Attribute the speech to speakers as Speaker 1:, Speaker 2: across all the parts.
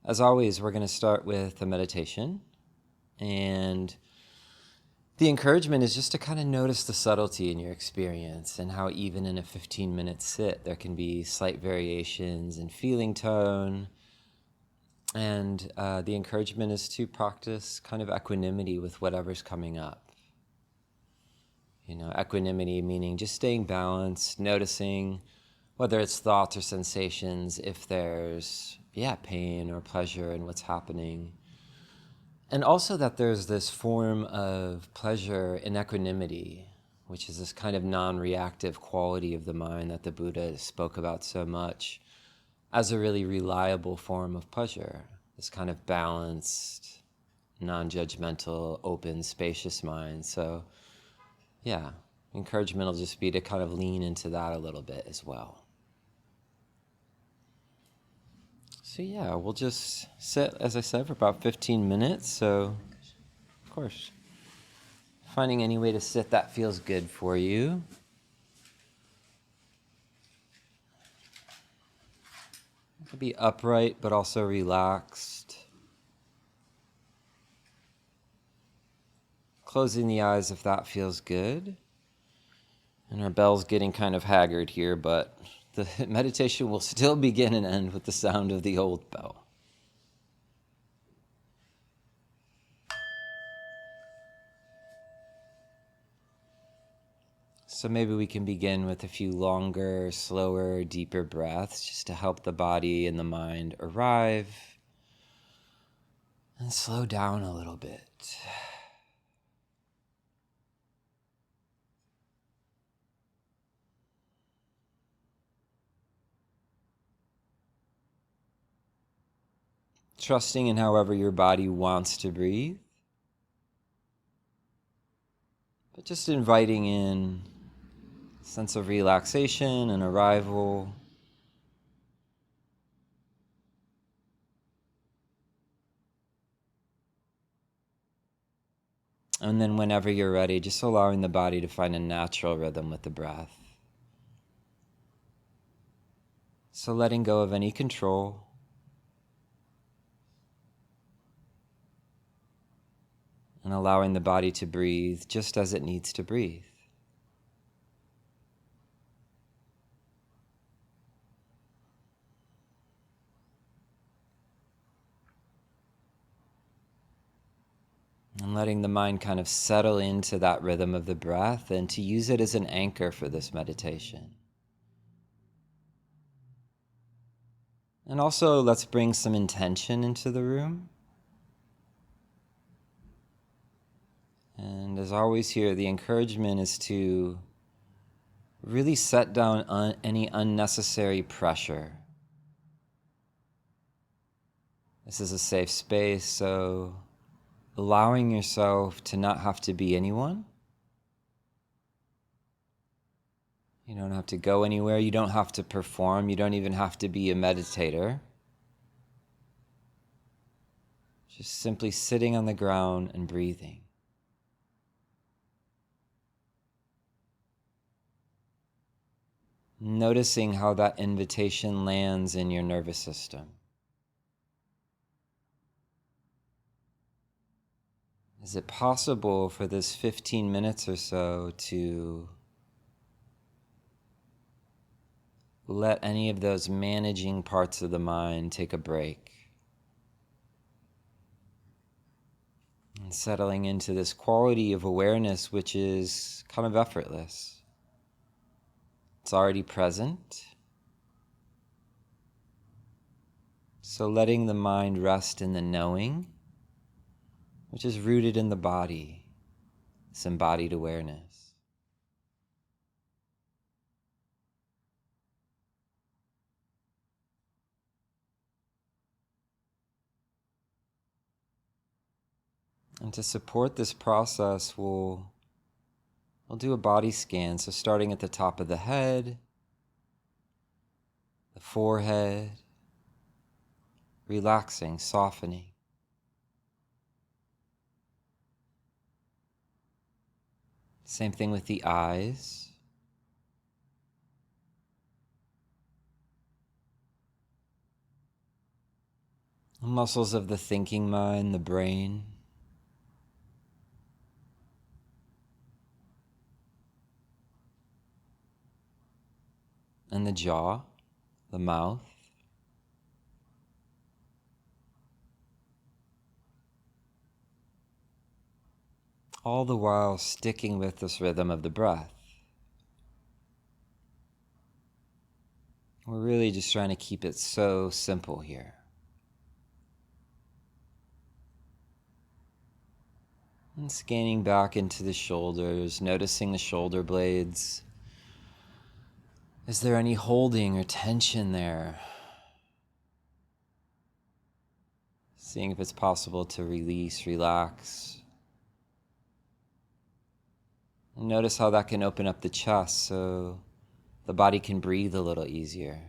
Speaker 1: As always, we're going to start with a meditation, and the encouragement is just to kind of notice the subtlety in your experience and how even in a 15-minute sit, there can be slight variations in feeling tone. And the encouragement is to practice kind of equanimity with whatever's coming up. Equanimity meaning just staying balanced, noticing whether it's thoughts or sensations, if there's, pain or pleasure in what's happening. And also that there's this form of pleasure in equanimity, which is this kind of non-reactive quality of the mind that the Buddha spoke about so much as a really reliable form of pleasure, this kind of balanced, non-judgmental, open, spacious mind. So, encouragement will just be to kind of lean into that a little bit as well. So we'll just sit, as I said, for about 15 minutes. So, of course, finding any way to sit that feels good for you. It could be upright, but also relaxed. Closing the eyes if that feels good. And our bell's getting kind of haggard here, but the meditation will still begin and end with the sound of the old bell. So maybe we can begin with a few longer, slower, deeper breaths just to help the body and the mind arrive and slow down a little bit. Trusting in however your body wants to breathe, but just inviting in a sense of relaxation and arrival. And then whenever you're ready, just allowing the body to find a natural rhythm with the breath. So letting go of any control. And allowing the body to breathe just as it needs to breathe. And letting the mind kind of settle into that rhythm of the breath and to use it as an anchor for this meditation. And also, let's bring some intention into the room. And as always here, the encouragement is to really set down any unnecessary pressure. This is a safe space, so allowing yourself to not have to be anyone. You don't have to go anywhere. You don't have to perform. You don't even have to be a meditator. Just simply sitting on the ground and breathing. Noticing how that invitation lands in your nervous system. Is it possible for this 15 minutes or so to let any of those managing parts of the mind take a break? And settling into this quality of awareness which is kind of effortless. It's already present. So letting the mind rest in the knowing, which is rooted in the body, this embodied awareness. And to support this process, we'll do a body scan. So starting at the top of the head, the forehead, relaxing, softening. Same thing with the eyes. muscles of the thinking mind, the brain, and the jaw, the mouth. All the while sticking with this rhythm of the breath. We're really just trying to keep it so simple here. And scanning back into the shoulders, noticing the shoulder blades. Is there any holding or tension there? Seeing if it's possible to release, relax. And notice how that can open up the chest so the body can breathe a little easier.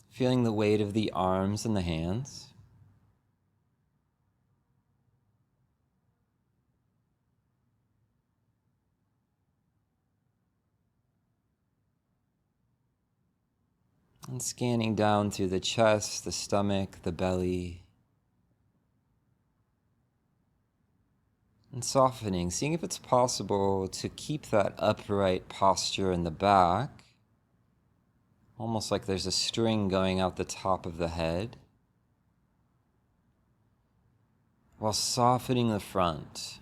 Speaker 1: Feeling the weight of the arms and the hands. And scanning down through the chest, the stomach, the belly. And softening, seeing if it's possible to keep that upright posture in the back. Almost like there's a string going out the top of the head. While softening the front.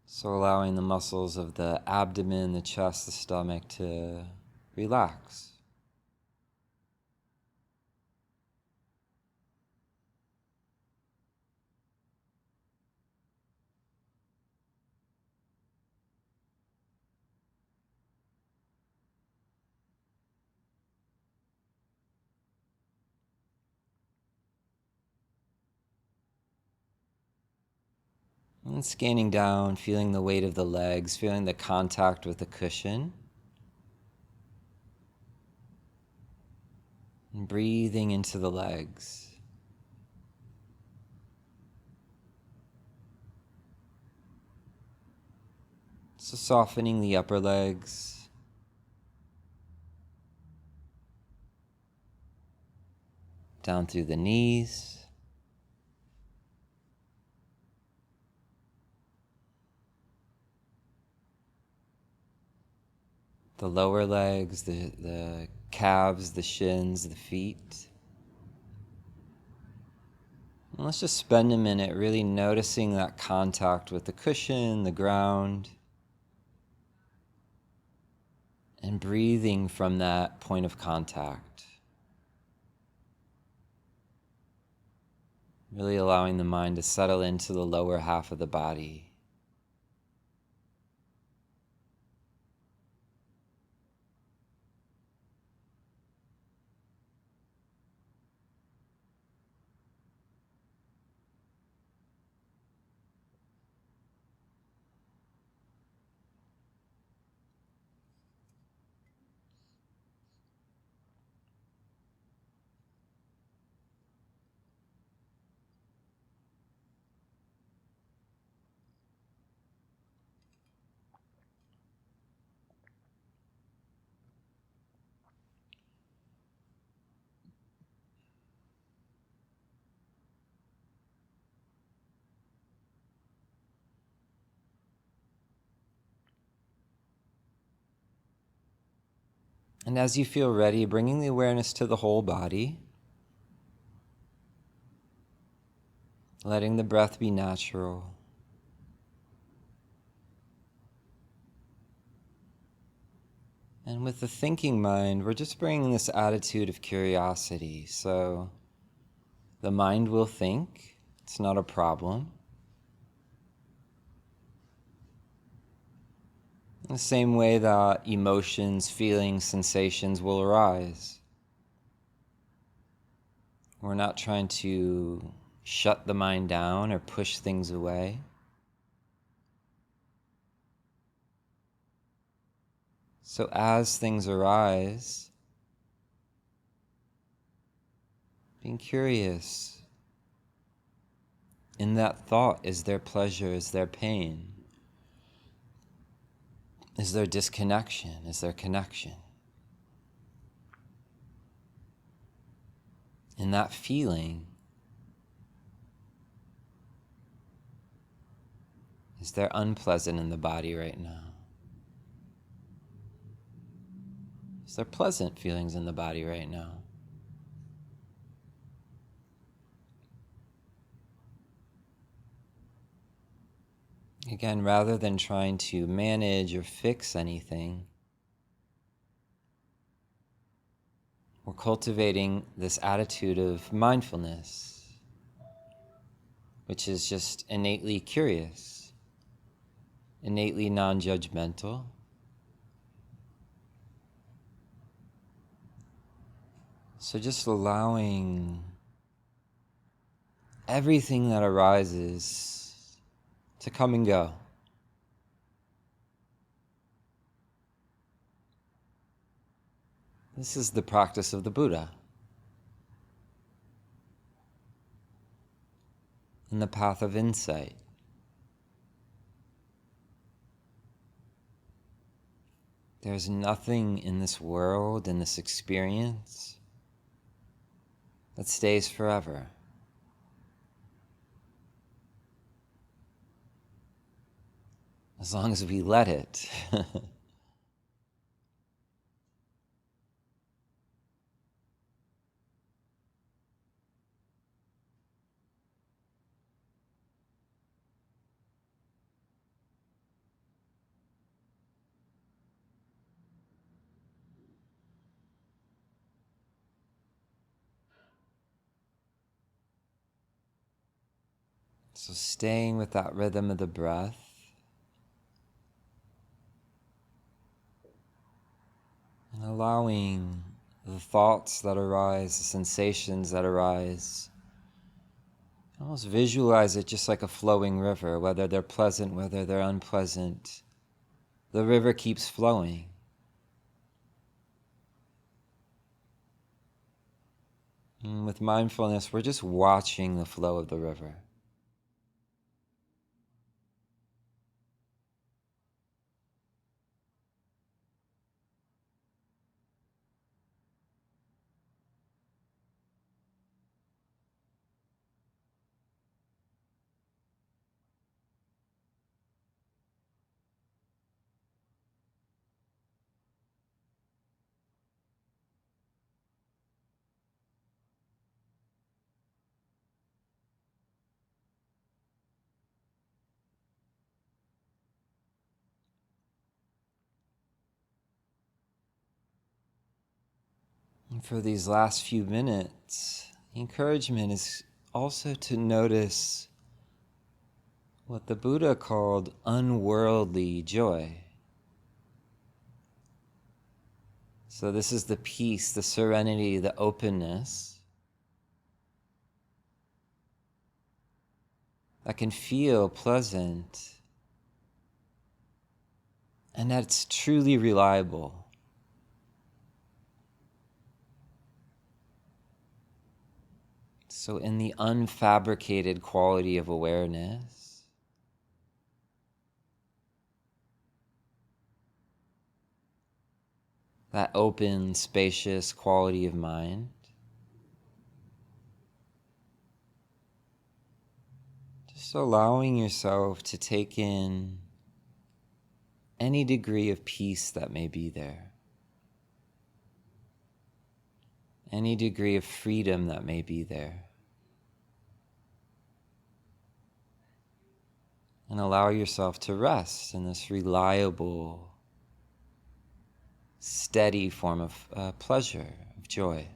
Speaker 1: So allowing the muscles of the abdomen, the chest, the stomach to relax. And scanning down, feeling the weight of the legs, feeling the contact with the cushion. And breathing into the legs. So softening the upper legs. Down through the knees. The lower legs, the calves, the shins, the feet. And let's just spend a minute really noticing that contact with the cushion, the ground, and breathing from that point of contact. Really allowing the mind to settle into the lower half of the body. And as you feel ready, bringing the awareness to the whole body, letting the breath be natural. And with the thinking mind, we're just bringing this attitude of curiosity. So the mind will think, it's not a problem. The same way that emotions, feelings, sensations will arise. We're not trying to shut the mind down or push things away. So as things arise, being curious, In that thought, is there pleasure? Is there pain? Is there disconnection? Is there connection? In that feeling, is there unpleasant in the body right now? Is there pleasant feelings in the body right now? Again, rather than trying to manage or fix anything, we're cultivating this attitude of mindfulness, which is just innately curious, innately non-judgmental. So just allowing everything that arises to come and go. This is the practice of the Buddha in the path of insight. There's nothing in this world, in this experience, that stays forever. As long as we let it. So staying with that rhythm of the breath, and allowing the thoughts that arise, the sensations that arise, almost visualize it just like a flowing river, whether they're pleasant, whether they're unpleasant. The river keeps flowing. And with mindfulness, we're just watching the flow of the river. And for these last few minutes, the encouragement is also to notice what the Buddha called unworldly joy. So this is the peace, the serenity, the openness that can feel pleasant and that's truly reliable. So in the unfabricated quality of awareness, that open, spacious quality of mind, just allowing yourself to take in any degree of peace that may be there, any degree of freedom that may be there. And allow yourself to rest in this reliable, steady form of pleasure, of joy.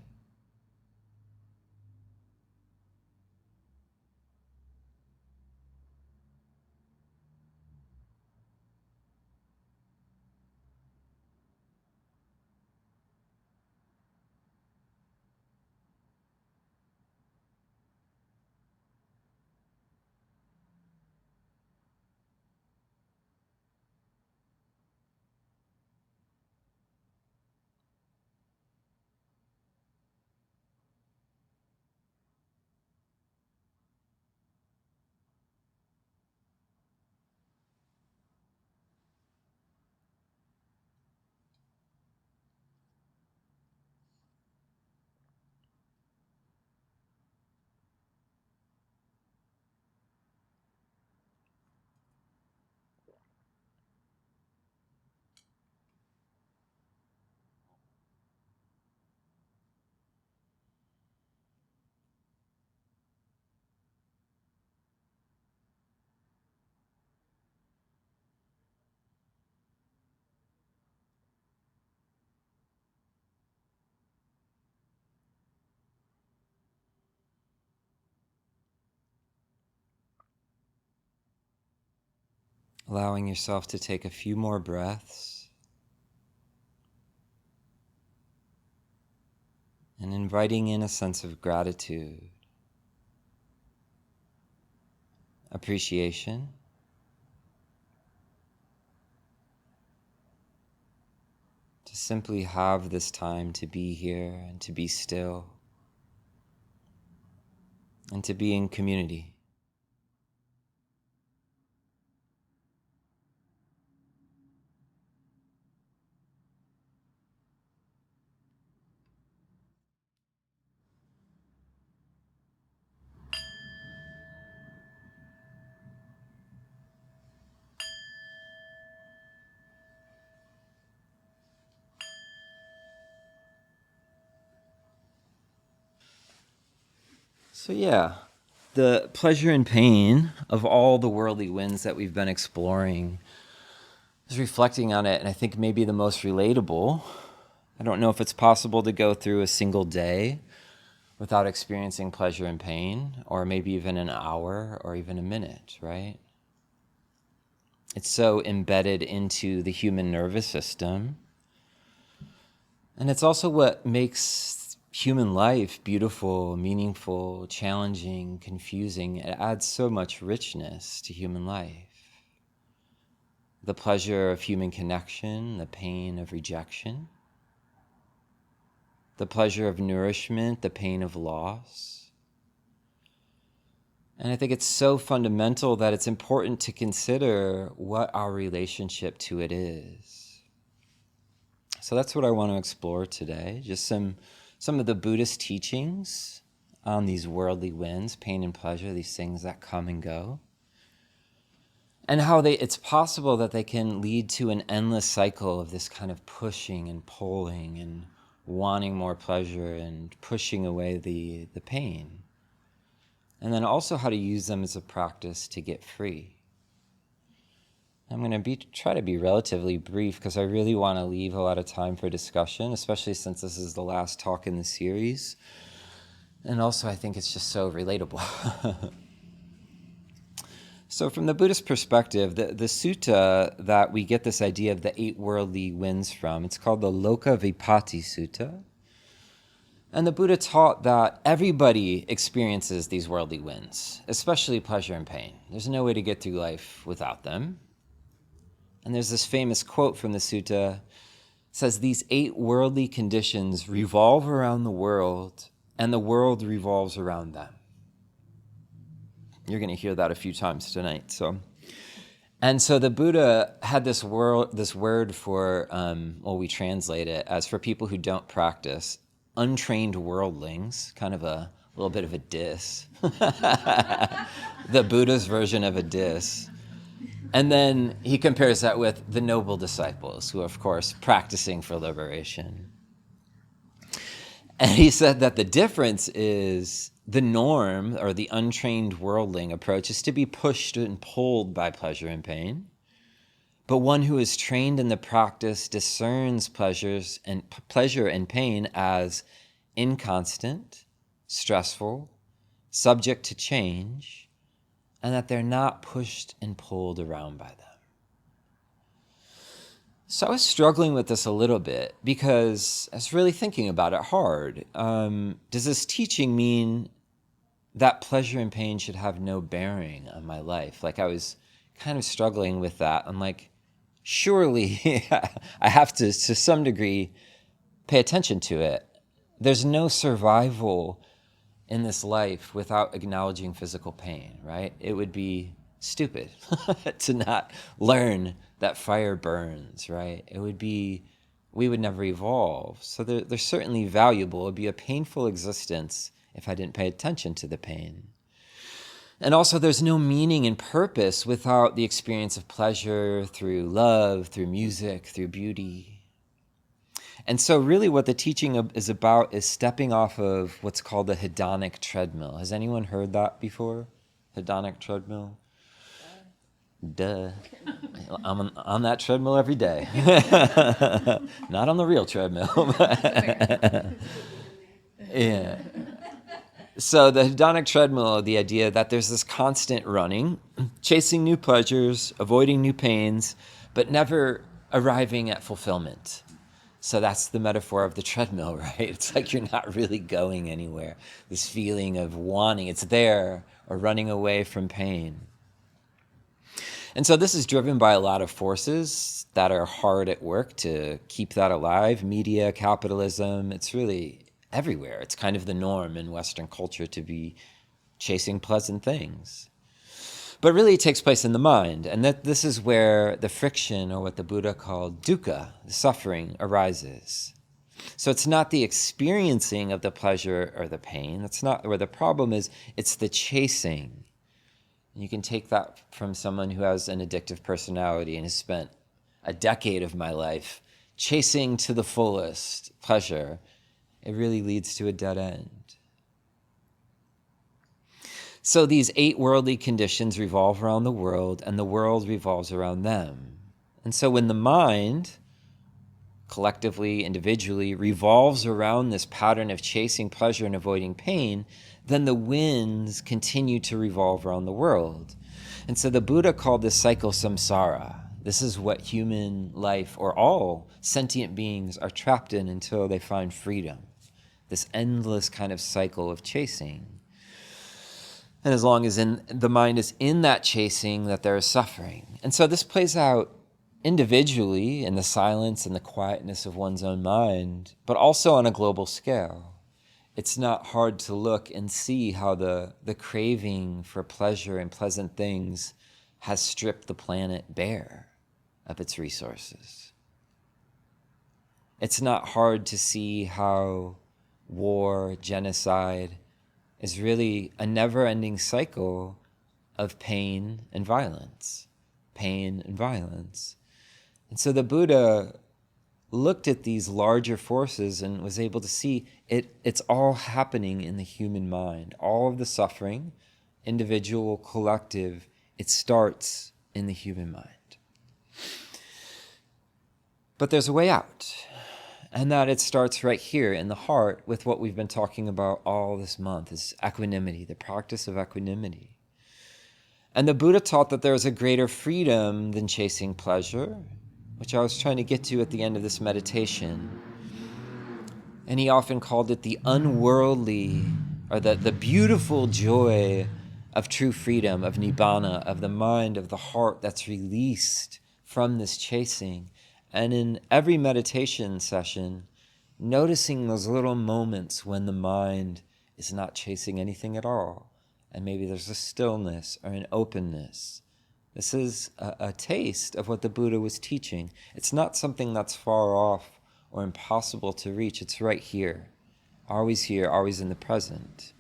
Speaker 1: allowing yourself to take a few more breaths and inviting in a sense of gratitude, appreciation, to simply have this time to be here and to be still and to be in community. So the pleasure and pain of all the worldly winds that we've been exploring, is reflecting on it, and I think maybe the most relatable. I don't know if it's possible to go through a single day without experiencing pleasure and pain, or maybe even an hour or even a minute, right? It's so embedded into the human nervous system. And it's also what makes human life beautiful, meaningful, challenging, confusing. It adds so much richness to human life. The pleasure of human connection, the pain of rejection, the pleasure of nourishment, the pain of loss. And I think it's so fundamental that it's important to consider what our relationship to it is. So that's what I want to explore today, just some of the Buddhist teachings on these worldly winds, pain and pleasure, these things that come and go. And how it's possible that they can lead to an endless cycle of this kind of pushing and pulling and wanting more pleasure and pushing away the pain. And then also how to use them as a practice to get free. I'm going to try to be relatively brief because I really want to leave a lot of time for discussion, especially since this is the last talk in the series. And also I think it's just so relatable. So from the Buddhist perspective, the sutta that we get this idea of the 8 worldly winds from, it's called the Lokavipatti Sutta. And the Buddha taught that everybody experiences these worldly winds, especially pleasure and pain. There's no way to get through life without them. And there's this famous quote from the sutta. It says, "These 8 worldly conditions revolve around the world, and the world revolves around them." You're going to hear that a few times tonight. So the Buddha had this word for, we translate it as for people who don't practice, untrained worldlings, kind of a little bit of a diss. The Buddha's version of a diss. And then he compares that with the noble disciples who are, of course, practicing for liberation. And he said that the difference is the norm, or the untrained worldling approach, is to be pushed and pulled by pleasure and pain. But one who is trained in the practice discerns pleasure and pain as inconstant, stressful, subject to change, and that they're not pushed and pulled around by them. So I was struggling with this a little bit because I was really thinking about it hard. Does this teaching mean that pleasure and pain should have no bearing on my life? Like, I was kind of struggling with that. I'm like, surely I have to some degree, pay attention to it. There's no survival in this life without acknowledging physical pain, right? It would be stupid to not learn that fire burns, right? We would never evolve. So they're certainly valuable. It would be a painful existence if I didn't pay attention to the pain. And also, there's no meaning and purpose without the experience of pleasure through love, through music, through beauty. And so really what the teaching is about is stepping off of what's called the hedonic treadmill. Has anyone heard that before? Hedonic treadmill? Duh. I'm on that treadmill every day. Not on the real treadmill. So the hedonic treadmill, the idea that there's this constant running, chasing new pleasures, avoiding new pains, but never arriving at fulfillment. So that's the metaphor of the treadmill, right? It's like you're not really going anywhere. This feeling of wanting, it's there, or running away from pain. And so this is driven by a lot of forces that are hard at work to keep that alive. Media, capitalism, it's really everywhere. It's kind of the norm in Western culture to be chasing pleasant things. But really it takes place in the mind, and that this is where the friction, or what the Buddha called dukkha, the suffering, arises. So it's not the experiencing of the pleasure or the pain. That's not where the problem is. It's the chasing. You can take that from someone who has an addictive personality and has spent a decade of my life chasing to the fullest pleasure. It really leads to a dead end. So these 8 worldly conditions revolve around the world, and the world revolves around them. And so when the mind, collectively, individually, revolves around this pattern of chasing pleasure and avoiding pain, then the winds continue to revolve around the world. And so the Buddha called this cycle saṃsāra. This is what human life, or all sentient beings, are trapped in until they find freedom. This endless kind of cycle of chasing. And as long as the mind is in that chasing, that there is suffering. And so this plays out individually in the silence and the quietness of one's own mind, but also on a global scale. It's not hard to look and see how the craving for pleasure and pleasant things has stripped the planet bare of its resources. It's not hard to see how war, genocide, is really a never-ending cycle of pain and violence. Pain and violence. And so the Buddha looked at these larger forces and was able to see it's all happening in the human mind. All of the suffering, individual, collective, it starts in the human mind. But there's a way out. And that it starts right here in the heart with what we've been talking about all this month, is equanimity, the practice of equanimity. And the Buddha taught that there is a greater freedom than chasing pleasure, which I was trying to get to at the end of this meditation. And he often called it the unworldly, or the beautiful joy of true freedom, of nibbana, of the mind, of the heart that's released from this chasing. And in every meditation session, noticing those little moments when the mind is not chasing anything at all. And maybe there's a stillness or an openness. This is a taste of what the Buddha was teaching. It's not something that's far off or impossible to reach. It's right here, always in the present.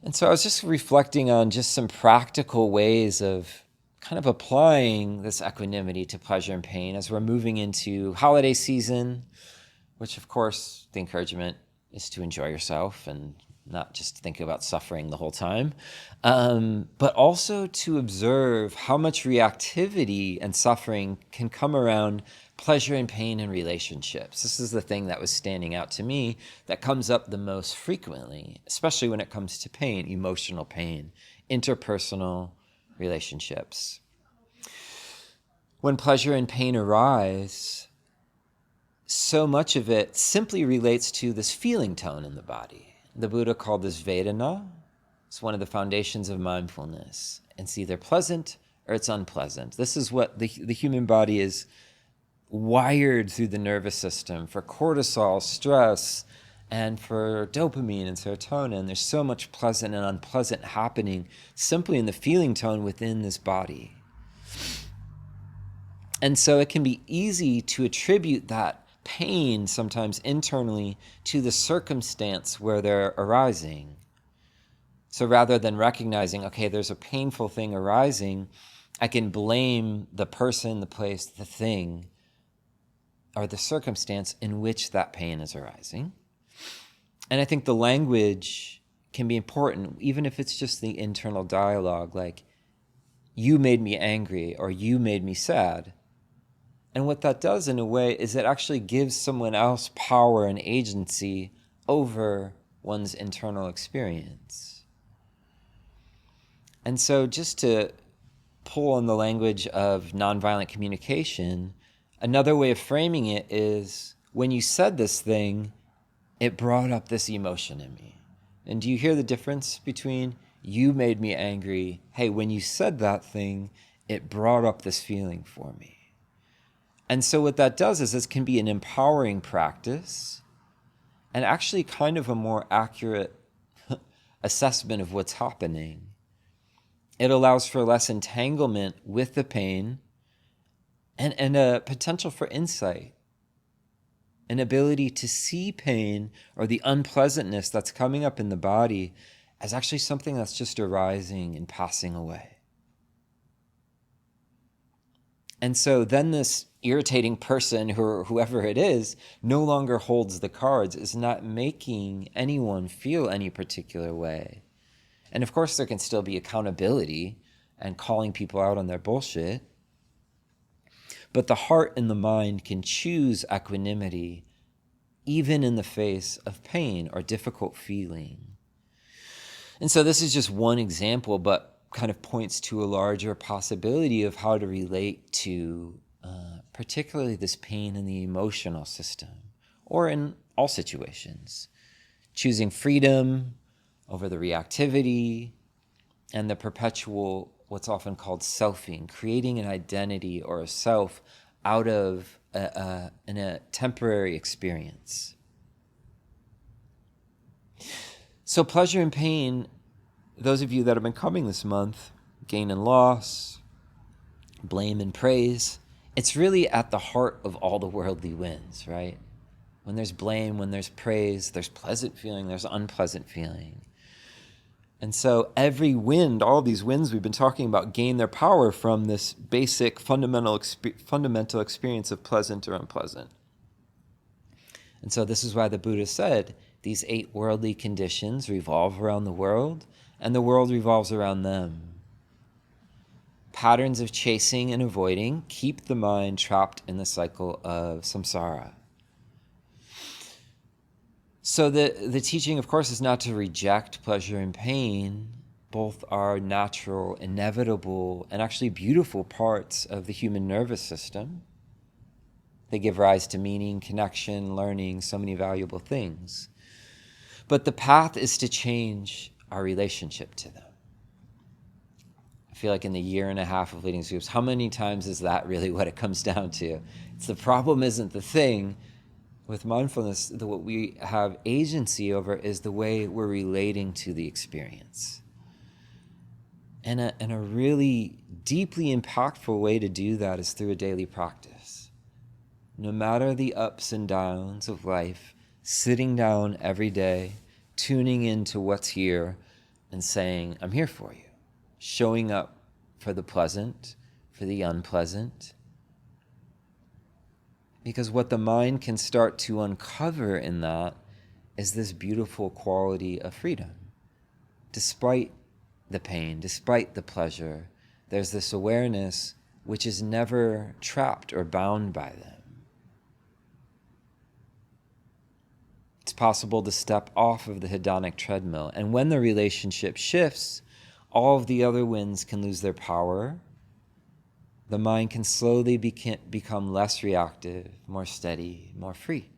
Speaker 1: And so I was just reflecting on just some practical ways of kind of applying this equanimity to pleasure and pain as we're moving into holiday season, which of course the encouragement is to enjoy yourself and not just think about suffering the whole time, but also to observe how much reactivity and suffering can come around pleasure and pain in relationships. This is the thing that was standing out to me that comes up the most frequently, especially when it comes to pain, emotional pain, interpersonal relationships. When pleasure and pain arise, so much of it simply relates to this feeling tone in the body. The Buddha called this Vedana. It's one of the foundations of mindfulness. It's either pleasant or it's unpleasant. This is what the human body is wired through the nervous system for cortisol, stress, and for dopamine and serotonin. There's so much pleasant and unpleasant happening simply in the feeling tone within this body. And so it can be easy to attribute that pain sometimes internally to the circumstance where they're arising. So rather than recognizing, okay, there's a painful thing arising, I can blame the person, the place, the thing, or the circumstance in which that pain is arising. And I think the language can be important, even if it's just the internal dialogue, like, you made me angry or you made me sad. And what that does in a way is it actually gives someone else power and agency over one's internal experience. And so just to pull on the language of nonviolent communication, another way of framing it is, when you said this thing, it brought up this emotion in me. And do you hear the difference between you made me angry? Hey, when you said that thing, it brought up this feeling for me. And so what that does is this can be an empowering practice and actually kind of a more accurate assessment of what's happening. It allows for less entanglement with the pain and a potential for insight, an ability to see pain or the unpleasantness that's coming up in the body as actually something that's just arising and passing away. And so then this irritating person, or whoever it is, no longer holds the cards, is not making anyone feel any particular way. And of course, there can still be accountability and calling people out on their bullshit. But the heart and the mind can choose equanimity even in the face of pain or difficult feeling. And so this is just one example, but kind of points to a larger possibility of how to relate to particularly this pain in the emotional system, or in all situations. Choosing freedom over the reactivity and the perpetual, what's often called selfing, creating an identity or a self out of a temporary experience. So pleasure and pain, those of you that have been coming this month, gain and loss, blame and praise, it's really at the heart of all the worldly winds, right? When there's blame, when there's praise, there's pleasant feeling, there's unpleasant feeling. And so every wind, all these winds we've been talking about, gain their power from this basic fundamental experience of pleasant or unpleasant. And so this is why the Buddha said, these 8 worldly conditions revolve around the world, and the world revolves around them. Patterns of chasing and avoiding keep the mind trapped in the cycle of saṃsāra. So the teaching, of course, is not to reject pleasure and pain. Both are natural, inevitable, and actually beautiful parts of the human nervous system. They give rise to meaning, connection, learning, so many valuable things. But the path is to change our relationship to them. I feel like in the 1.5 years of leading groups, how many times is that really what it comes down to? It's the problem isn't the thing. With mindfulness, what we have agency over is the way we're relating to the experience. And a really deeply impactful way to do that is through a daily practice. No matter the ups and downs of life, sitting down every day, tuning into what's here and saying, I'm here for you. Showing up for the pleasant, for the unpleasant. Because what the mind can start to uncover in that is this beautiful quality of freedom. Despite the pain, despite the pleasure, there's this awareness which is never trapped or bound by them. It's possible to step off of the hedonic treadmill, and when the relationship shifts, all of the other winds can lose their power. The mind can slowly become less reactive, more steady, more free.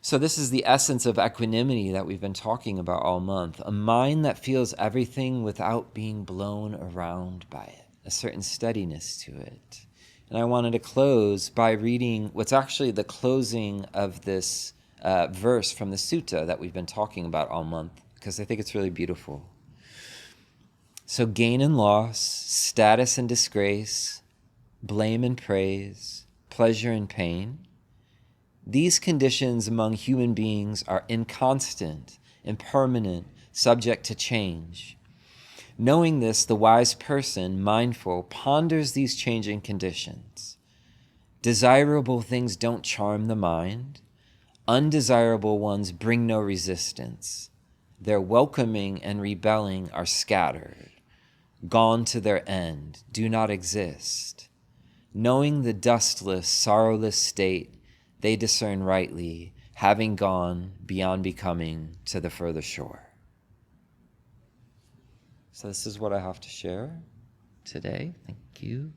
Speaker 1: So this is the essence of equanimity that we've been talking about all month. A mind that feels everything without being blown around by it. A certain steadiness to it. And I wanted to close by reading what's actually the closing of this verse from the sutta that we've been talking about all month, because I think it's really beautiful. So gain and loss, status and disgrace, blame and praise, pleasure and pain, these conditions among human beings are inconstant, impermanent, subject to change. Knowing this, the wise person, mindful, ponders these changing conditions. Desirable things don't charm the mind. Undesirable ones bring no resistance. Their welcoming and rebelling are scattered. Gone to their end, do not exist. Knowing the dustless, sorrowless state, they discern rightly, having gone beyond becoming to the further shore. So this is what I have to share today. Thank you.